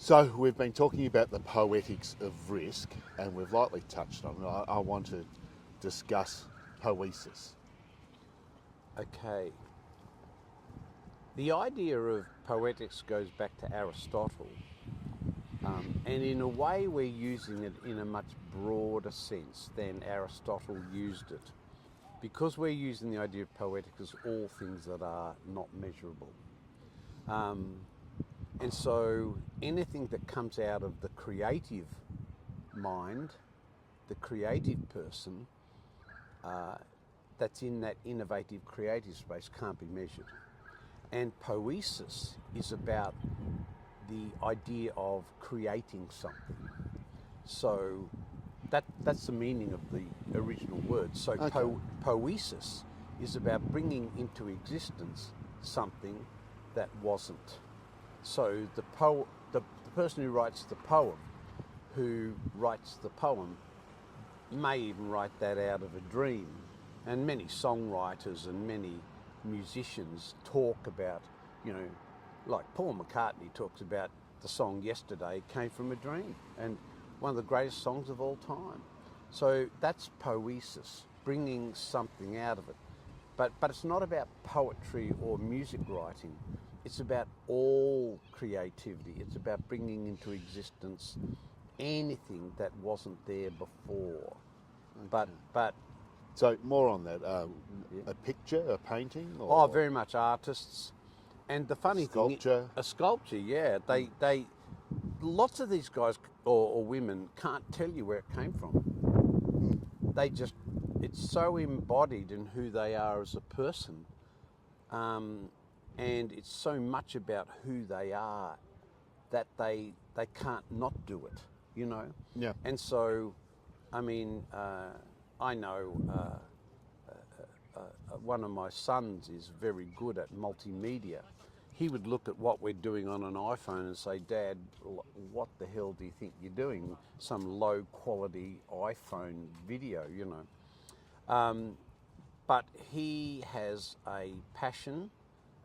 So we've been talking about the poetics of risk, and we've lightly touched on it. I want to discuss poesis. Okay. The idea of poetics goes back to Aristotle, and in a way we're using it in a much broader sense than Aristotle used it, because we're using the idea of poetics as all things that are not measurable. And so anything that comes out of the creative mind, the creative person, that's in that innovative creative space can't be measured. And poesis is about the idea of creating something. So that's the meaning of the original word. So Okay. poesis is about bringing into existence something that wasn't. So the person who writes the poem may even write that out of a dream. And many songwriters and many musicians talk about, like Paul McCartney talks about the song Yesterday came from a dream, and one of the greatest songs of all time. So that's poesis, bringing something out of it. But it's not about poetry or music writing. It's about all creativity. It's about bringing into existence anything that wasn't there before. Okay. But So more on that. A picture, a painting, or very much artists. And the funny sculpture? thing, a sculpture, yeah. They lots of these guys or women can't tell you where it came from. It's so embodied in who they are as a person. And it's so much about who they are that they can't not do it, Yeah. And so, I know one of my sons is very good at multimedia. He would look at what we're doing on an iPhone and say, "Dad, what the hell do you think you're doing? Some low quality iPhone video, But he has a passion,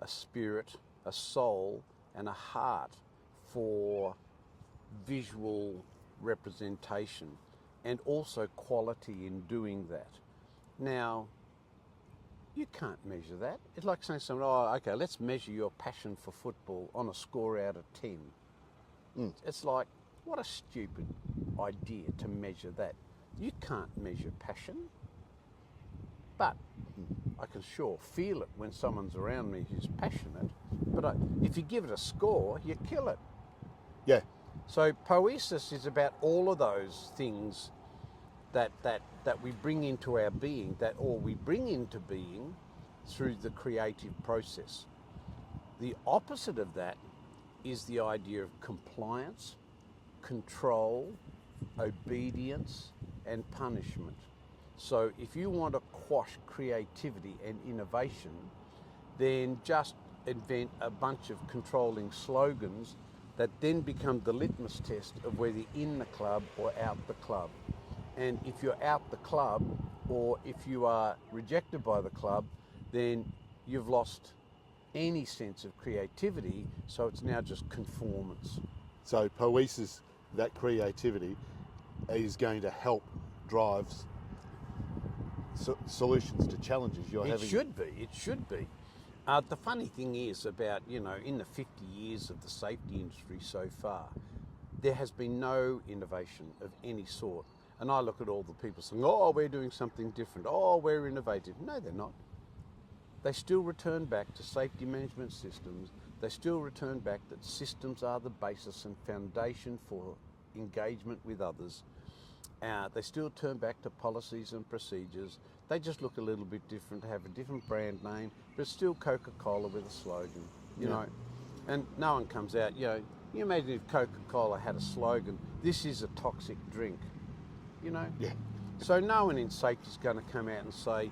a spirit, a soul, and a heart for visual representation, and also quality in doing that. Now, you can't measure that. It's like saying to someone, okay, let's measure your passion for football on a score out of 10. It's like, what a stupid idea to measure that. You can't measure passion. But I can sure feel it when someone's around me who's passionate. But if you give it a score, you kill it. Yeah. So poesis is about all of those things that we bring into our being, we bring into being through the creative process. The opposite of that is the idea of compliance, control, obedience, and punishment. So if you want to quash creativity and innovation, then just invent a bunch of controlling slogans that then become the litmus test of whether you're in the club or out the club. And if you're out the club, or if you are rejected by the club, then you've lost any sense of creativity, so it's now just conformance. So poesis, that creativity, is going to help drive solutions to challenges you're having. It should be. The funny thing is about, in the 50 years of the safety industry so far, there has been no innovation of any sort. And I look at all the people saying, we're doing something different. We're innovative. No, they're not. They still return back to safety management systems. They still return back that systems are the basis and foundation for engagement with others. They still turn back to policies and procedures. They just look a little bit different, have a different brand name, but it's still Coca-Cola with a slogan, you know. And no one comes out, you imagine if Coca-Cola had a slogan, "This is a toxic drink," Yeah. So no one in safety is going to come out and say,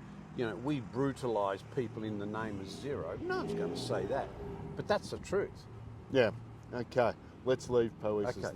we brutalise people in the name of zero. No one's going to say that, but that's the truth. Yeah. Okay. Let's leave poesis there.